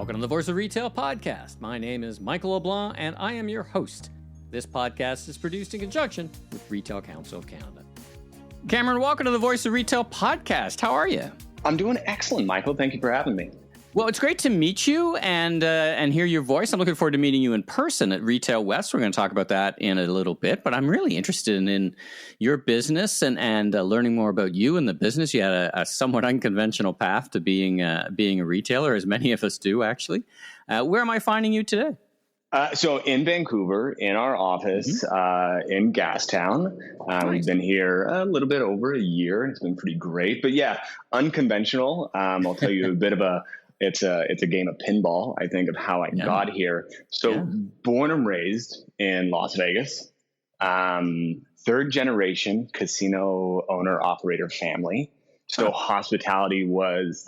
Welcome to the Voice of Retail podcast. My name is Michael LeBlanc, and I am your host. This podcast is produced in conjunction with Retail Council of Canada. Cameron, welcome to the Voice of Retail podcast. How are you? I'm doing excellent, Michael. Thank you for having me. Well, it's great to meet you and hear your voice. I'm looking forward to meeting you in person at Retail West. We're going to talk about that in a little bit, but I'm really interested in your business and learning more about you and the business. You had a somewhat unconventional path to being a retailer, as many of us do, actually. Where am I finding you today? So in Vancouver, in our office in Gastown. Nice. We've been here a little bit over a year. It's been pretty great. But yeah, unconventional. I'll tell you a bit of it's a game of pinball, I think, of how I got here. So born and raised in Las Vegas, third generation casino owner operator family. So hospitality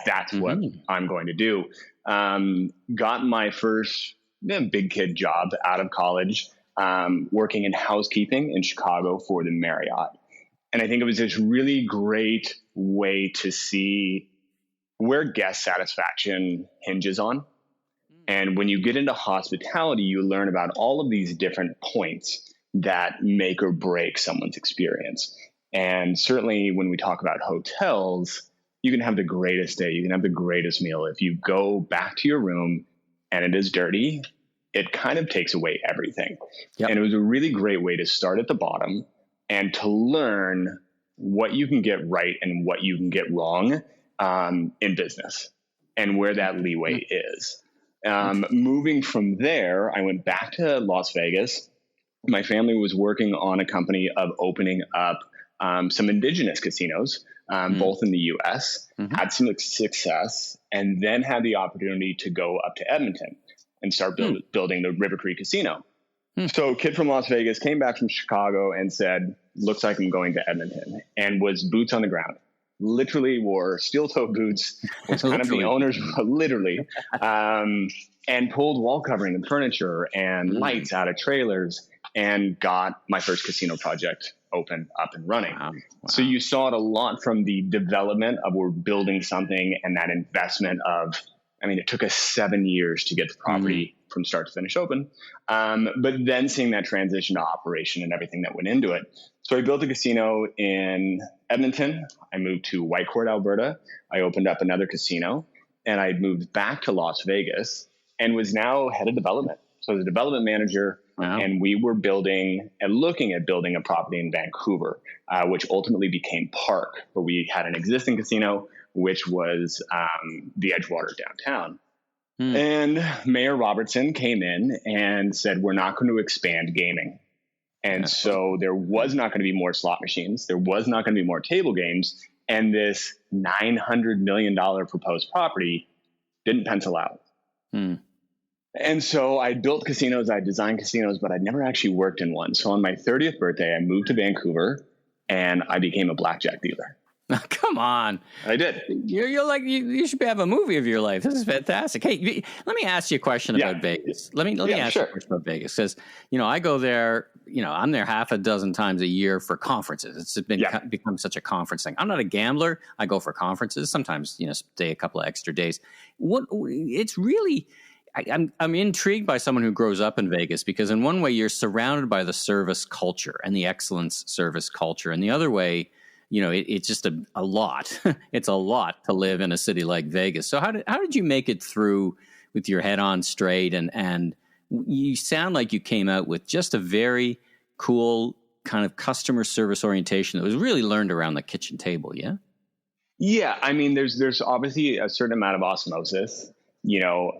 that's what I'm going to do. Got my first big kid job out of college, working in housekeeping in Chicago for the Marriott. And I think it was this really great way to see where guest satisfaction hinges on. And when you get into hospitality, you learn about all of these different points that make or break someone's experience. And certainly when we talk about hotels, you can have the greatest day, you can have the greatest meal. If you go back to your room and it is dirty, it kind of takes away everything. Yep. And it was a really great way to start at the bottom and to learn what you can get right and what you can get wrong in business and where that leeway is. Moving from there, I went back to Las Vegas. My family was working on a company of opening up some indigenous casinos, both in the U.S., had some success, and then had the opportunity to go up to Edmonton and start building the River Cree Casino. So kid from Las Vegas came back from Chicago and said, looks like I'm going to Edmonton, and was boots on the ground. Literally wore steel-toe boots, was kind of the owners, literally, and pulled wall covering and furniture and lights out of trailers and got my first casino project open, up and running. Wow. So you saw it a lot from the development of we're building something and that investment of, it took us 7 years to get the property from start to finish open. But then seeing that transition to operation and everything that went into it. So I built a casino in Edmonton. I moved to Whitecourt, Alberta. I opened up another casino, and I moved back to Las Vegas and was now head of development. So I was a development manager, and we were building and looking at building a property in Vancouver, which ultimately became Park, where we had an existing casino, which was the Edgewater downtown. And Mayor Robertson came in and said, we're not going to expand gaming. And so there was not going to be more slot machines. There was not going to be more table games. And this $900 million proposed property didn't pencil out. And so I built casinos, I designed casinos, but I'd never actually worked in one. So on my 30th birthday, I moved to Vancouver and I became a blackjack dealer. Come on. I did. You're like, you should have a movie of your life. This is fantastic. Hey, let me ask you a question about Vegas. Let me ask you a question about Vegas. Because, I go there, I'm there half a dozen times a year for conferences. It's become such a conference thing. I'm not a gambler. I go for conferences, sometimes, stay a couple of extra days. It's really, I'm intrigued by someone who grows up in Vegas, because in one way you're surrounded by the service culture and the excellence service culture. And the other way, it's just a lot. It's a lot to live in a city like Vegas. So how did you make it through with your head on straight? And you sound like you came out with just a very cool kind of customer service orientation that was really learned around the kitchen table. Yeah. Yeah. There's obviously a certain amount of osmosis,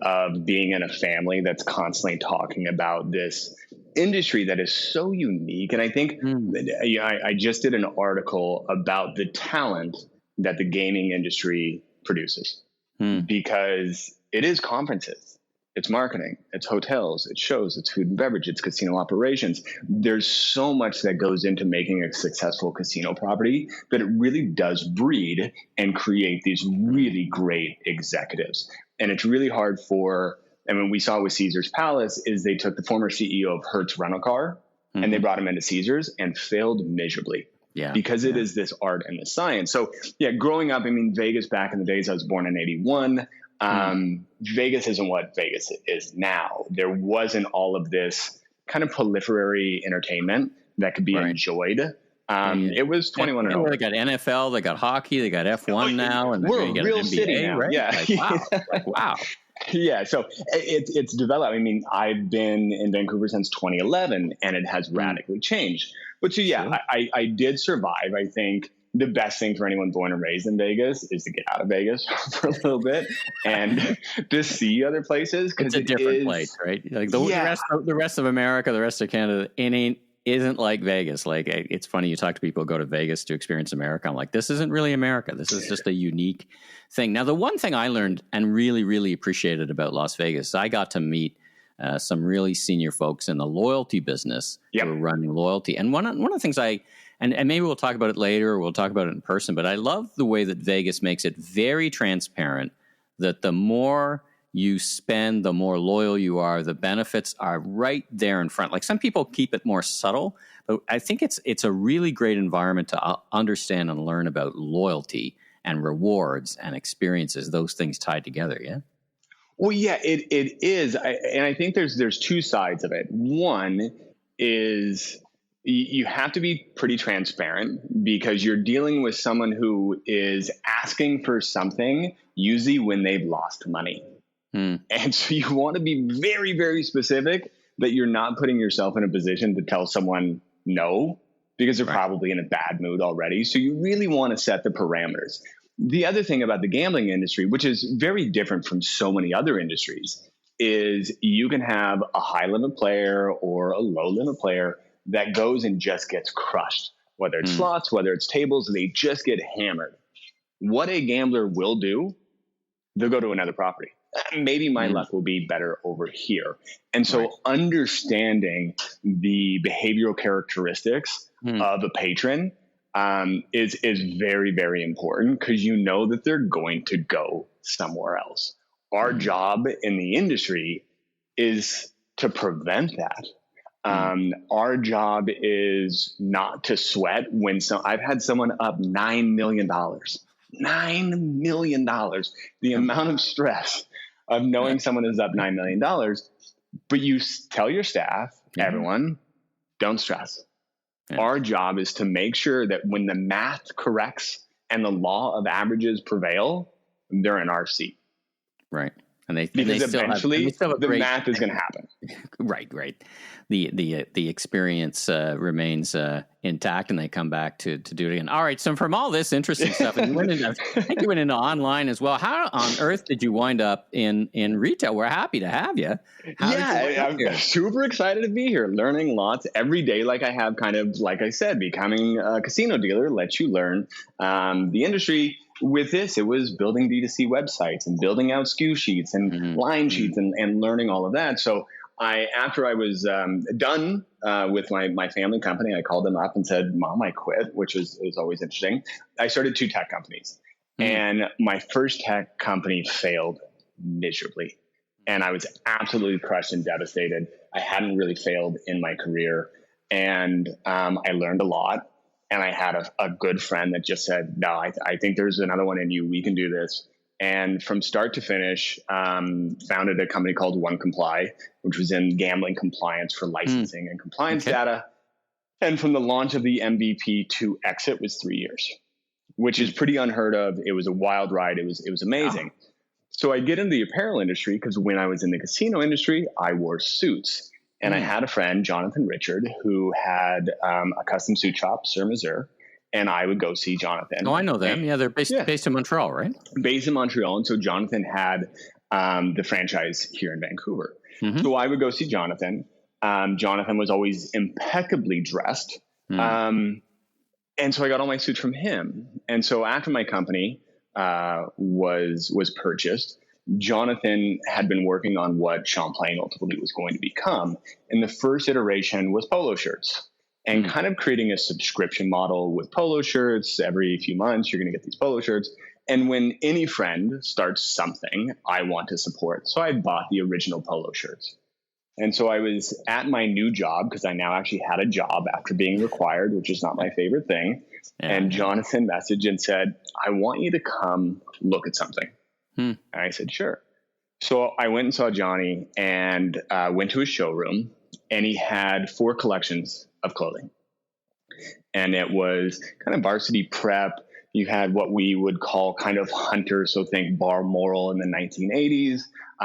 of being in a family that's constantly talking about this industry that is so unique. And I think I just did an article about the talent that the gaming industry produces, because it is conferences, it's marketing, it's hotels, it's shows, it's food and beverage, it's casino operations. There's so much that goes into making a successful casino property that it really does breed and create these really great executives. And it's really hard we saw with Caesar's Palace is they took the former CEO of Hertz Rental Car and they brought him into Caesars and failed miserably. Because it is this art and the science. So growing up, Vegas back in the days, I was born in 81. Vegas isn't what Vegas is now. There wasn't all of this kind of proliferary entertainment that could be enjoyed. It was 21 and over. They got NFL, they got hockey, they got F1 now, and we're a real city now. Right? Yeah. Wow. Yeah. So it's developed. I mean, I've been in Vancouver since 2011 and it has radically changed. But so, yeah, I did survive. I think the best thing for anyone born and raised in Vegas is to get out of Vegas for a little bit and to see other places. It's a different place, right? Like the rest of America, the rest of Canada, isn't like Vegas. Like, it's funny, you talk to people who go to Vegas to experience America. I'm like, this isn't really America. This is just a unique thing. Now, the one thing I learned and really, really appreciated about Las Vegas, I got to meet some really senior folks in the loyalty business who were running loyalty. And one of the things and maybe we'll talk about it later, or we'll talk about it in person, but I love the way that Vegas makes it very transparent that the more you spend, the more loyal you are. The benefits are right there in front. Like, some people keep it more subtle, but I think it's a really great environment to understand and learn about loyalty and rewards and experiences, those things tied together. Yeah. Well, yeah, it is. And I think there's two sides of it. One is you have to be pretty transparent because you're dealing with someone who is asking for something usually when they've lost money. And so you want to be very, very specific that you're not putting yourself in a position to tell someone no, because they're probably in a bad mood already. So you really want to set the parameters. The other thing about the gambling industry, which is very different from so many other industries, is you can have a high limit player or a low limit player that goes and just gets crushed, whether it's slots, whether it's tables, they just get hammered. What a gambler will do, they'll go to another property. Maybe my luck will be better over here. And so understanding the behavioral characteristics of a patron is very, very important, because you know that they're going to go somewhere else. Our job in the industry is to prevent that. Our job is not to sweat when I've had someone up $9 million. $9 million. The amount of stress of knowing someone is up $9 million, but you tell your staff, everyone, don't stress. Our job is to make sure that when the math corrects and the law of averages prevail, they're in our seat. Right. Because eventually the math is going to happen. Right. The experience remains intact, and they come back to do it again. All right. So from all this interesting stuff, and I think you went into online as well. How on earth did you wind up in retail? We're happy to have you. I'm super excited to be here, learning lots every day. Like I have, kind of like I said, becoming a casino dealer lets you learn the industry. With this, it was building D2C websites and building out SKU sheets and line sheets and learning all of that. So after I was done with my family company, I called them up and said, Mom, I quit, which was always interesting. I started 2 tech companies, and my first tech company failed miserably. And I was absolutely crushed and devastated. I hadn't really failed in my career. And I learned a lot. And I had a good friend that just said, no, I think there's another one in you. We can do this. And from start to finish, founded a company called One Comply, which was in gambling compliance for licensing and compliance data. And from the launch of the MVP to exit was 3 years, which is pretty unheard of. It was a wild ride. It was amazing. Wow. So I get into the apparel industry because when I was in the casino industry, I wore suits. And I had a friend, Jonathan Richard, who had a custom suit shop, Sur Mesure, and I would go see Jonathan. Oh, I know them. Yeah, they're based in Montreal, right? Based in Montreal. And so Jonathan had the franchise here in Vancouver. So I would go see Jonathan. Jonathan was always impeccably dressed. And so I got all my suits from him. And so after my company was purchased, Jonathan had been working on what Champlain ultimately was going to become. And the first iteration was polo shirts, and kind of creating a subscription model with polo shirts. Every few months, you're going to get these polo shirts. And when any friend starts something, I want to support. So I bought the original polo shirts. And so I was at my new job, because I now actually had a job after being required, which is not my favorite thing. And Jonathan messaged and said, I want you to come look at something. And I said, sure. So I went and saw Johnny and went to his showroom, and he had 4 collections of clothing. And it was kind of varsity prep. You had what we would call kind of hunter, so think bar moral in the 1980s.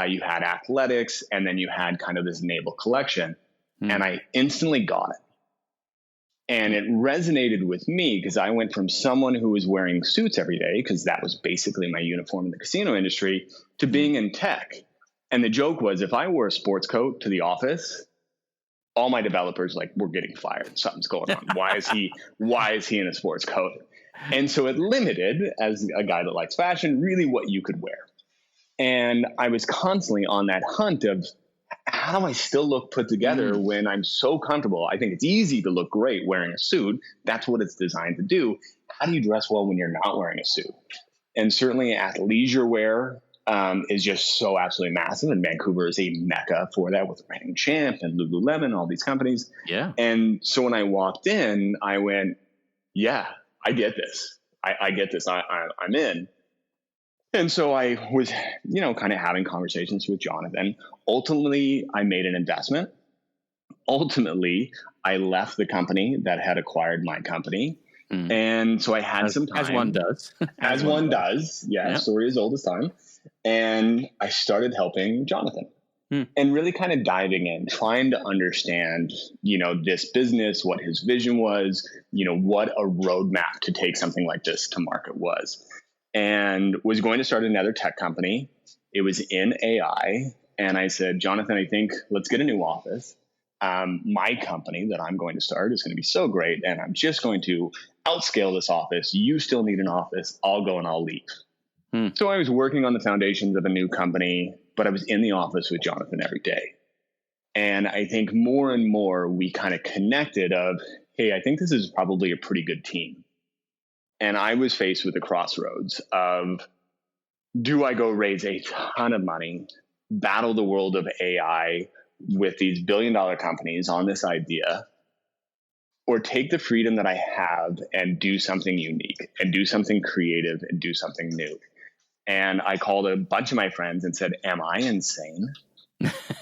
You had athletics, and then you had kind of this naval collection. And I instantly got it. And it resonated with me because I went from someone who was wearing suits every day, because that was basically my uniform in the casino industry, to being in tech. And the joke was, if I wore a sports coat to the office, all my developers we're getting fired. Something's going on. Why is he in a sports coat? And so it limited, as a guy that likes fashion, really what you could wear. And I was constantly on that hunt of how do I still look put together when I'm so comfortable? I think it's easy to look great wearing a suit. That's what it's designed to do. How do you dress well when you're not wearing a suit? And certainly athleisure wear is just so absolutely massive. And Vancouver is a mecca for that with Reigning Champ and Lululemon, all these companies. Yeah. And so when I walked in, I went, yeah, I get this. I get this. I'm in. And so I was, kind of having conversations with Jonathan. Ultimately, I made an investment. Ultimately, I left the company that had acquired my company. And so I had some time. As one does. As one does. Yeah, story as old as time. And I started helping Jonathan and really kind of diving in, trying to understand, this business, what his vision was, what a roadmap to take something like this to market was. And was going to start another tech company. It was in AI. And I said, Jonathan, I think let's get a new office. My company that I'm going to start is going to be so great. And I'm just going to outscale this office. You still need an office. I'll go and I'll leave. So I was working on the foundations of a new company, but I was in the office with Jonathan every day. And I think more and more we kind of connected of, hey, I think this is probably a pretty good team. And I was faced with a crossroads of, do I go raise a ton of money, battle the world of AI with these billion-dollar companies on this idea, or take the freedom that I have and do something unique and do something creative and do something new? And I called a bunch of my friends and said, am I insane?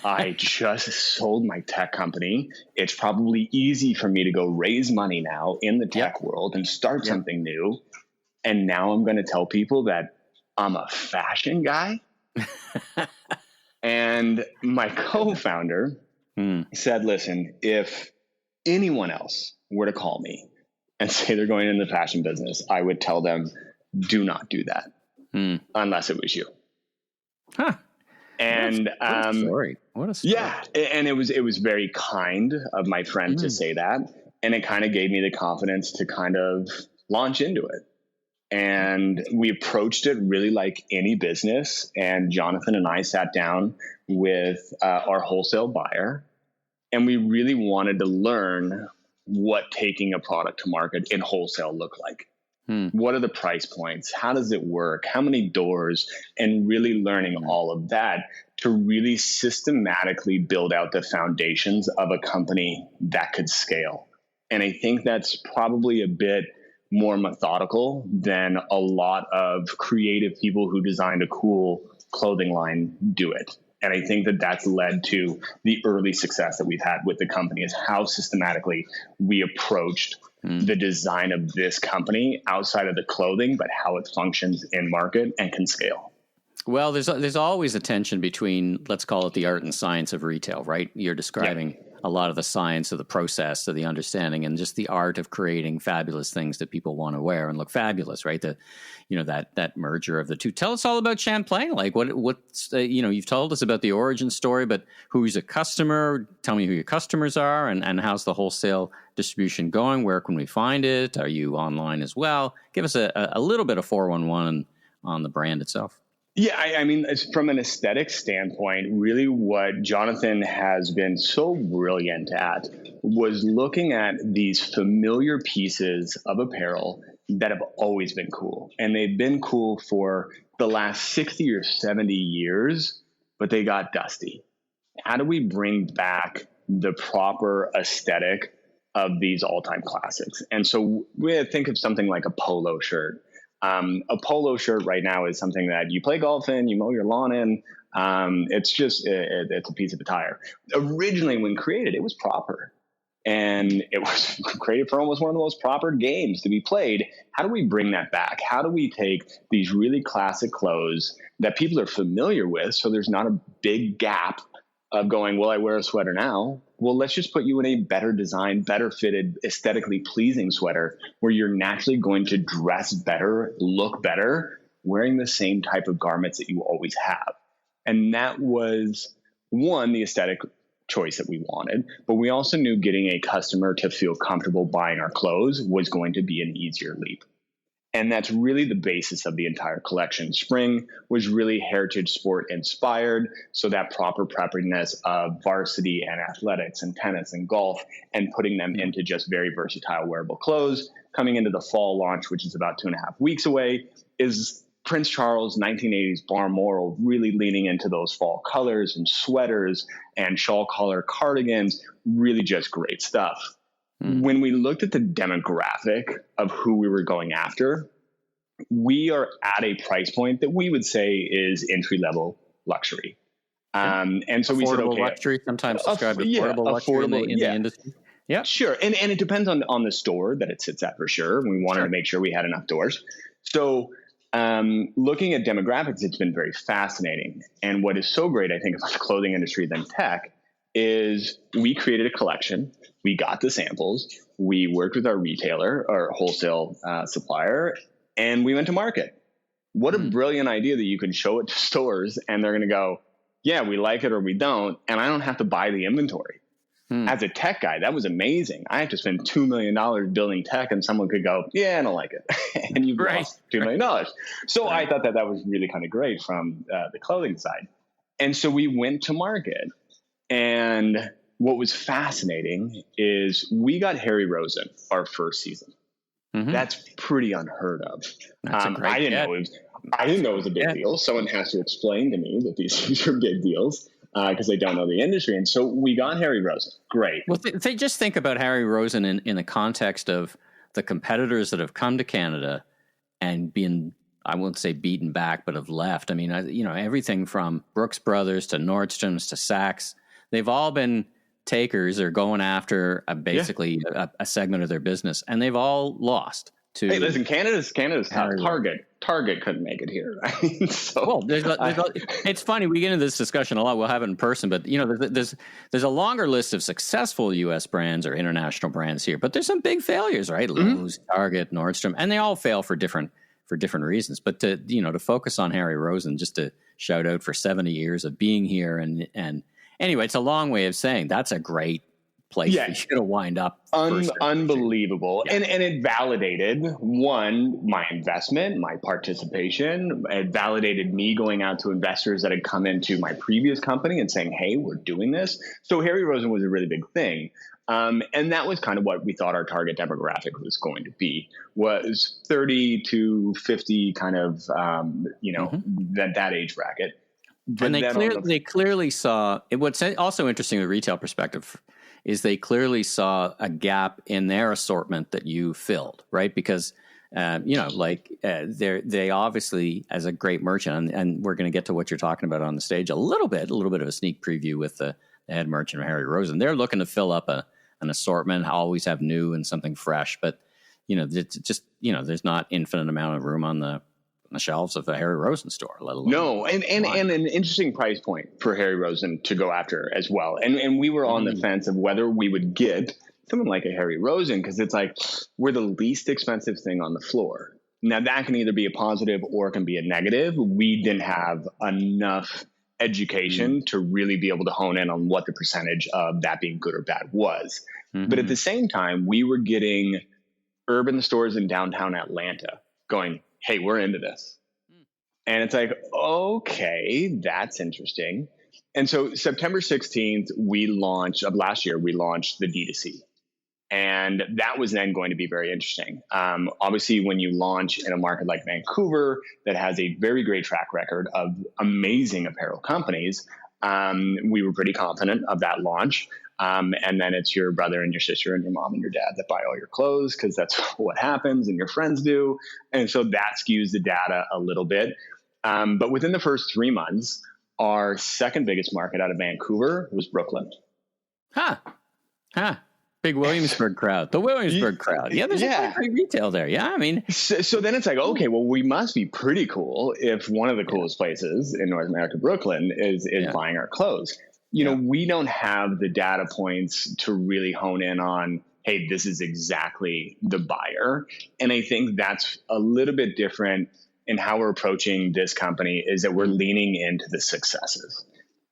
I just sold my tech company. It's probably easy for me to go raise money now in the tech world and start something new. And now I'm going to tell people that I'm a fashion guy. And my co-founder said, listen, if anyone else were to call me and say they're going into the fashion business, I would tell them, do not do that unless it was you. Huh. And what a story. What a story. Yeah, and it was very kind of my friend to say that, and it kind of gave me the confidence to kind of launch into it. And we approached it really like any business. And Jonathan and I sat down with our wholesale buyer, and we really wanted to learn what taking a product to market in wholesale looked like. What are the price points? How does it work? How many doors? And really learning all of that to really systematically build out the foundations of a company that could scale. And I think that's probably a bit more methodical than a lot of creative people who designed a cool clothing line do it. And I think that that's led to the early success that we've had with the company, is how systematically we approached the design of this company outside of the clothing, but how it functions in market and can scale. Well, there's always a tension between, let's call it the art and science of retail, right? You're describing a lot of the science of the process, of the understanding, and just the art of creating fabulous things that people want to wear and look fabulous, right? That merger of the two. Tell us all about Champlain. Like what's you've told us about the origin story, but who's a customer? Tell me who your customers are, and how's the wholesale distribution going? Where can we find it? Are you online as well? Give us a little bit of 411 on the brand itself. Yeah, I mean, from an aesthetic standpoint, really what Jonathan has been so brilliant at was looking at these familiar pieces of apparel that have always been cool. And they've been cool for the last 60 or 70 years, but they got dusty. How do we bring back the proper aesthetic of these all-time classics? And so we think of something like a polo shirt A polo shirt right now is something that you play golf in, you mow your lawn in. It's a piece of attire. Originally, when created, it was proper. And it was created for almost one of the most proper games to be played. How do we bring that back? How do we take these really classic clothes that people are familiar with, so there's not a big gap of going, well, I wear a sweater now. Well, let's just put you in a better designed, better fitted, aesthetically pleasing sweater where you're naturally going to dress better, look better, wearing the same type of garments that you always have. And that was, one, the aesthetic choice that we wanted, but we also knew getting a customer to feel comfortable buying our clothes was going to be an easier leap. And that's really the basis of the entire collection. Spring was really heritage sport inspired, so that proper preppiness of varsity and athletics and tennis and golf, and putting them into just very versatile wearable clothes. Coming into the fall launch, which is about 2.5 weeks away, is Prince Charles 1980s Balmoral, really leaning into those fall colors and sweaters and shawl-collar cardigans, really just great stuff. When we looked at the demographic of who we were going after, we are at a price point that we would say is entry-level luxury. And so we said, okay, luxury, sometimes described affordable luxury in the industry. Yeah, sure. And it depends on the store that it sits at for sure. We wanted to make sure we had enough doors. So looking at demographics, it's been very fascinating. And what is so great, I think, about the clothing industry than tech is we created a collection. We got the samples. We worked with our retailer, our wholesale supplier, and we went to market. What a brilliant idea that you can show it to stores and they're going to go, yeah, we like it or we don't. And I don't have to buy the inventory. As a tech guy, that was amazing. I have to spend $2 million building tech and someone could go, yeah, I don't like it. And you've lost $2 million. So I thought that was really kind of great from the clothing side. And so we went to market. And what was fascinating is we got Harry Rosen our first season. That's pretty unheard of. I didn't know it was a big deal. Someone has to explain to me that these things are big deals. Because they don't know the industry. And so we got Harry Rosen. Great. Well, they just think about Harry Rosen in the context of the competitors that have come to Canada and been, I won't say beaten back, but have left. I mean, everything from Brooks Brothers to Nordstrom's to Saks, they've all been takers or going after basically a segment of their business, and they've all lost. Hey, listen, Canada's top. Target couldn't make it here. Well, it's funny. We get into this discussion a lot. We'll have it in person, but there's a longer list of successful U.S. brands or international brands here, but there's some big failures, right? Lowe's, Target, Nordstrom, and they all fail for different reasons. But to focus on Harry Rosen, just to shout out for 70 years of being here, and anyway, it's a long way of saying that's a great place for you to wind up. Unbelievable. Yeah. And it validated, one, my investment, my participation. It validated me going out to investors that had come into my previous company and saying, hey, we're doing this. So Harry Rosen was a really big thing. And that was kind of what we thought our target demographic was going to be, was 30 to 50 kind of, that age bracket. But and they clearly saw, what's also interesting from a retail perspective is they clearly saw a gap in their assortment that you filled, right? Because, they obviously, as a great merchant, and we're going to get to what you're talking about on the stage a little bit of a sneak preview with the head merchant, Harry Rosen. They're looking to fill up an assortment, always have new and something fresh, but, it's just, there's not infinite amount of room on the shelves of a Harry Rosen store, let alone. No, and an interesting price point for Harry Rosen to go after as well. And we were on the fence of whether we would get someone like a Harry Rosen, because it's like we're the least expensive thing on the floor. Now that can either be a positive or it can be a negative. We didn't have enough education to really be able to hone in on what the percentage of that being good or bad was. But at the same time, we were getting urban stores in downtown Atlanta going, hey, we're into this. And it's like, okay, that's interesting. And so September 16th, of last year, we launched the D2C. And that was then going to be very interesting. Obviously, when you launch in a market like Vancouver that has a very great track record of amazing apparel companies, we were pretty confident of that launch. And then it's your brother and your sister and your mom and your dad that buy all your clothes because that's what happens and your friends do. And so that skews the data a little bit. But within the first 3 months, our second biggest market out of Vancouver was Brooklyn. Big Williamsburg crowd. The Williamsburg crowd. Yeah, there's a great retail there. Yeah, I mean. So then it's like, okay, well, we must be pretty cool if one of the coolest places in North America, Brooklyn, is buying our clothes. You know, we don't have the data points to really hone in on, hey, this is exactly the buyer. And I think that's a little bit different in how we're approaching this company, is that we're leaning into the successes.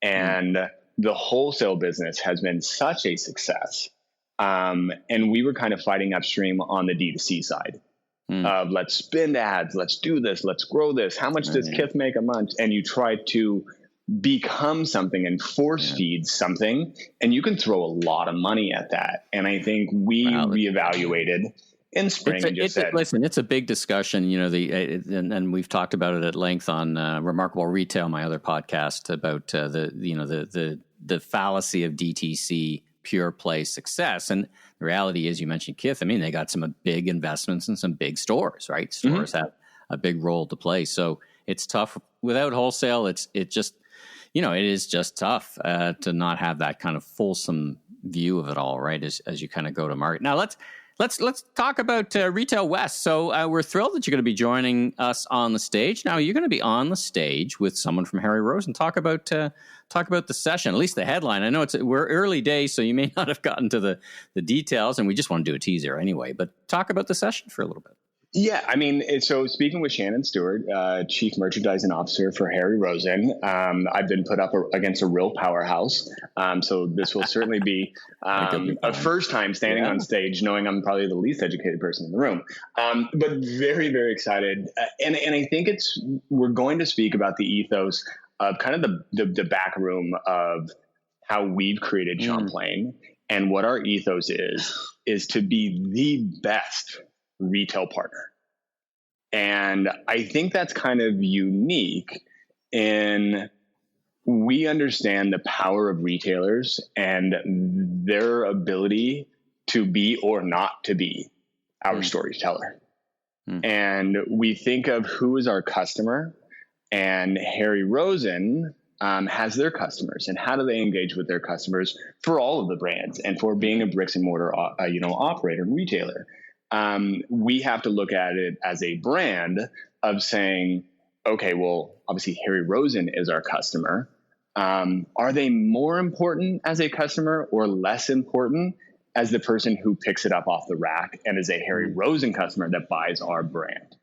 And the wholesale business has been such a success. And we were kind of fighting upstream on the D2C side of let's spend ads, let's do this, let's grow this. How much does Kith make a month? And you try to become something and force feed something, and you can throw a lot of money at that. And I think we reevaluated in spring. Listen, it's a big discussion, you know, and we've talked about it at length on Remarkable Retail, my other podcast, about the fallacy of DTC pure play success. And the reality is, you mentioned Kith. I mean, they got some big investments in some big stores, right? Stores have a big role to play. So it's tough without wholesale. It is just tough to not have that kind of fulsome view of it all, right? As you kind of go to market. Now let's talk about Retail West. So we're thrilled that you're going to be joining us on the stage. Now you're going to be on the stage with someone from Harry Rosen. Talk about the session, at least the headline. I know we're early days, so you may not have gotten to the details, and we just want to do a teaser anyway. But talk about the session for a little bit. Yeah, I mean, so speaking with Shannon Stewart, Chief Merchandising Officer for Harry Rosen, I've been put up against a real powerhouse. So this will certainly be a first time standing on stage, knowing I'm probably the least educated person in the room. But very, very excited. And I think we're going to speak about the ethos of kind of the back room of how we've created Champlain, and what our ethos is to be the best retail partner. And I think that's kind of unique in we understand the power of retailers and their ability to be or not to be our storyteller. And we think of who is our customer, and Harry Rosen has their customers, and how do they engage with their customers for all of the brands, and for being a bricks and mortar operator and retailer. We have to look at it as a brand of saying, okay, well, obviously Harry Rosen is our customer. Are they more important as a customer or less important as the person who picks it up off the rack and is a Harry Rosen customer that buys our brand?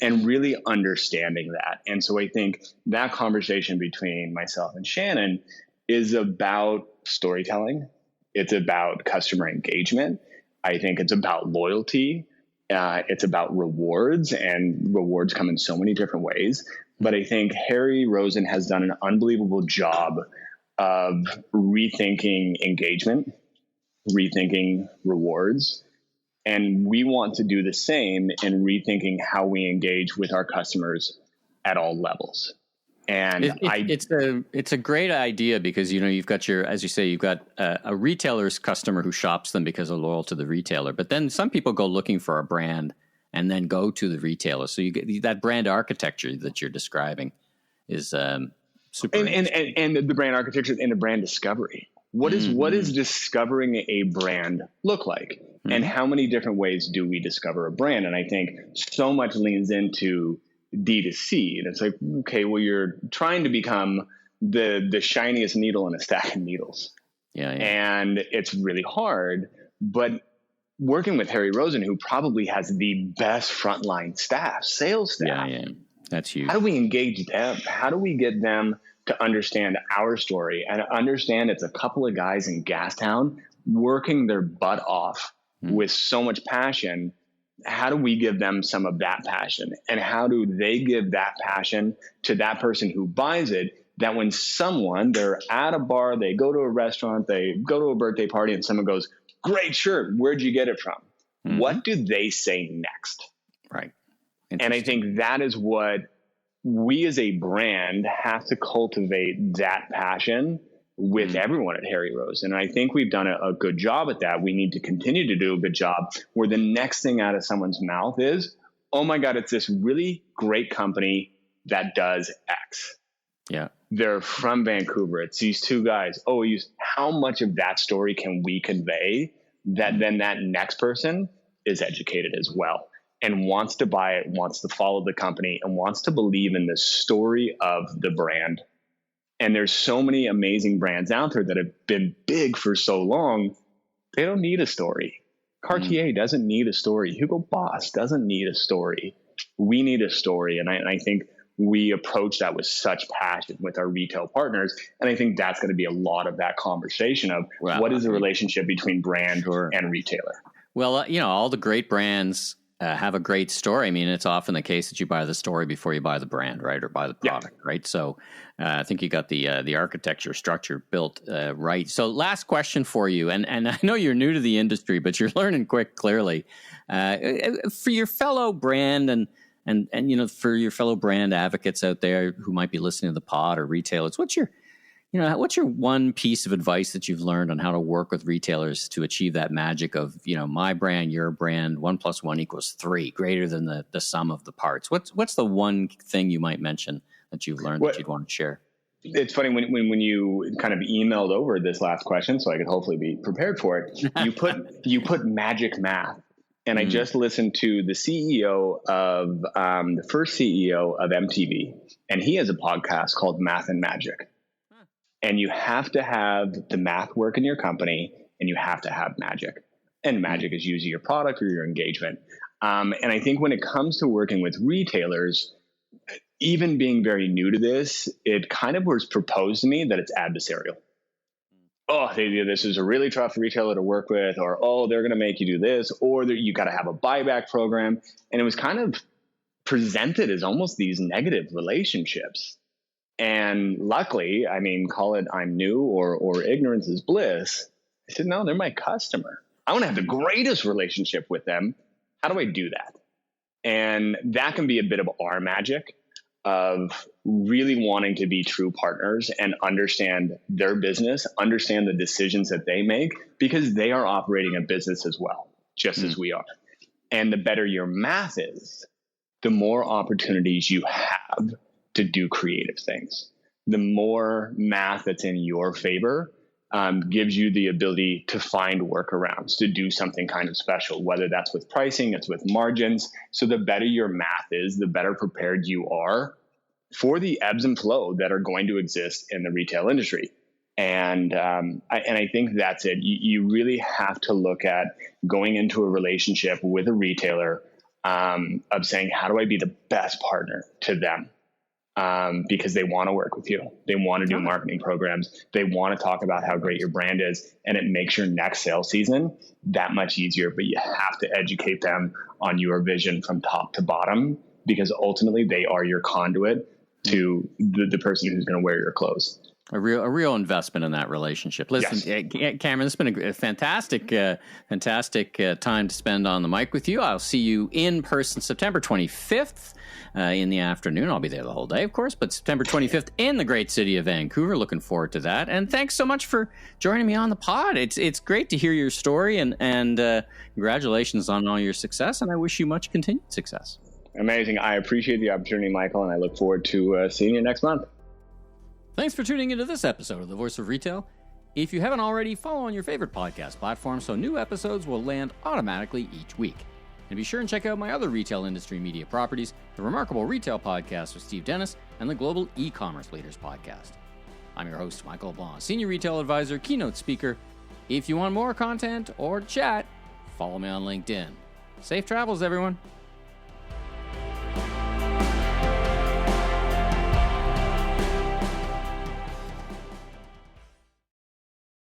And really understanding that. And so I think that conversation between myself and Shannon is about storytelling. It's about customer engagement. I think it's about loyalty. It's about rewards, and rewards come in so many different ways. But I think Harry Rosen has done an unbelievable job of rethinking engagement, rethinking rewards. And we want to do the same in rethinking how we engage with our customers at all levels. And it's a great idea because, you know, you've got as you say, you've got a retailer's customer who shops them because they're loyal to the retailer. But then some people go looking for a brand and then go to the retailer. So you get that brand architecture that you're describing is super. And the brand architecture and the brand discovery. What is discovering a brand look like? And how many different ways do we discover a brand? And I think so much leans into D2C. And it's like, okay, well, you're trying to become the shiniest needle in a stack of needles. Yeah. And it's really hard. But working with Harry Rosen, who probably has the best frontline sales staff. Yeah. That's huge. How do we engage them? How do we get them to understand our story and understand it's a couple of guys in Gastown working their butt off with so much passion? How do we give them some of that passion? And how do they give that passion to that person who buys it, that when they're at a bar, they go to a restaurant, they go to a birthday party, and someone goes, great shirt, where'd you get it from? What do they say next? Right. And I think that is what we as a brand have to cultivate that passion with everyone at Harry Rosen. And I think we've done a good job at that. We need to continue to do a good job where the next thing out of someone's mouth is, oh my God, it's this really great company that does X. Yeah. They're from Vancouver. It's these two guys. Oh, how much of that story can we convey that then that next person is educated as well and wants to buy it, wants to follow the company, and wants to believe in the story of the brand. And there's so many amazing brands out there that have been big for so long, they don't need a story. Cartier doesn't need a story. Hugo Boss doesn't need a story. We need a story. And I think we approach that with such passion with our retail partners. And I think that's going to be a lot of that conversation of what is the relationship between brand and retailer. Well, all the great brands have a great story. I mean, it's often the case that you buy the story before you buy the brand, right? Or buy the product, right? So I think you got the architecture structure built right. So last question for you, and I know you're new to the industry, but you're learning quick, clearly. For your fellow brand and for your fellow brand advocates out there who might be listening to the pod or retailers, what's your one piece of advice that you've learned on how to work with retailers to achieve that magic of, my brand, your brand, 1 + 1 = 3, greater than the sum of the parts? What's the one thing you might mention that you've learned that you'd want to share? It's funny when you kind of emailed over this last question, so I could hopefully be prepared for it. You put magic math. And I just listened to the CEO of the first CEO of MTV, and he has a podcast called Math and Magic. And you have to have the math work in your company, and you have to have magic. And magic is usually your product or your engagement. And I think when it comes to working with retailers, even being very new to this, it kind of was proposed to me that it's adversarial. Oh, this is a really tough retailer to work with, or, oh, they're going to make you do this, or you got to have a buyback program. And it was kind of presented as almost these negative relationships. And luckily, I mean, call it I'm new or ignorance is bliss. I said, no, they're my customer. I want to have the greatest relationship with them. How do I do that? And that can be a bit of our magic of really wanting to be true partners and understand their business, understand the decisions that they make, because they are operating a business as well, just as we are. And the better your math is, the more opportunities you have to do creative things. The more math that's in your favor gives you the ability to find workarounds, to do something kind of special, whether that's with pricing, it's with margins. So the better your math is, the better prepared you are for the ebbs and flow that are going to exist in the retail industry. And I think that's it. You really have to look at going into a relationship with a retailer of saying, how do I be the best partner to them? Because they want to work with you. They want to do marketing programs. They want to talk about how great your brand is, and it makes your next sales season that much easier. But you have to educate them on your vision from top to bottom, because ultimately they are your conduit to the person who's going to wear your clothes. A real investment in that relationship. Listen, yes. Cameron, it's been a fantastic time to spend on the mic with you. I'll see you in person September 25th in the afternoon. I'll be there the whole day, of course, but September 25th in the great city of Vancouver. Looking forward to that. And thanks so much for joining me on the pod. It's great to hear your story, and congratulations on all your success, and I wish you much continued success. Amazing. I appreciate the opportunity, Michael, and I look forward to seeing you next month. Thanks for tuning into this episode of The Voice of Retail. If you haven't already, follow on your favorite podcast platform so new episodes will land automatically each week. And be sure and check out my other retail industry media properties, the Remarkable Retail Podcast with Steve Dennis and the Global E-Commerce Leaders Podcast. I'm your host, Michael LeBlanc, Senior Retail Advisor, Keynote Speaker. If you want more content or chat, follow me on LinkedIn. Safe travels, everyone.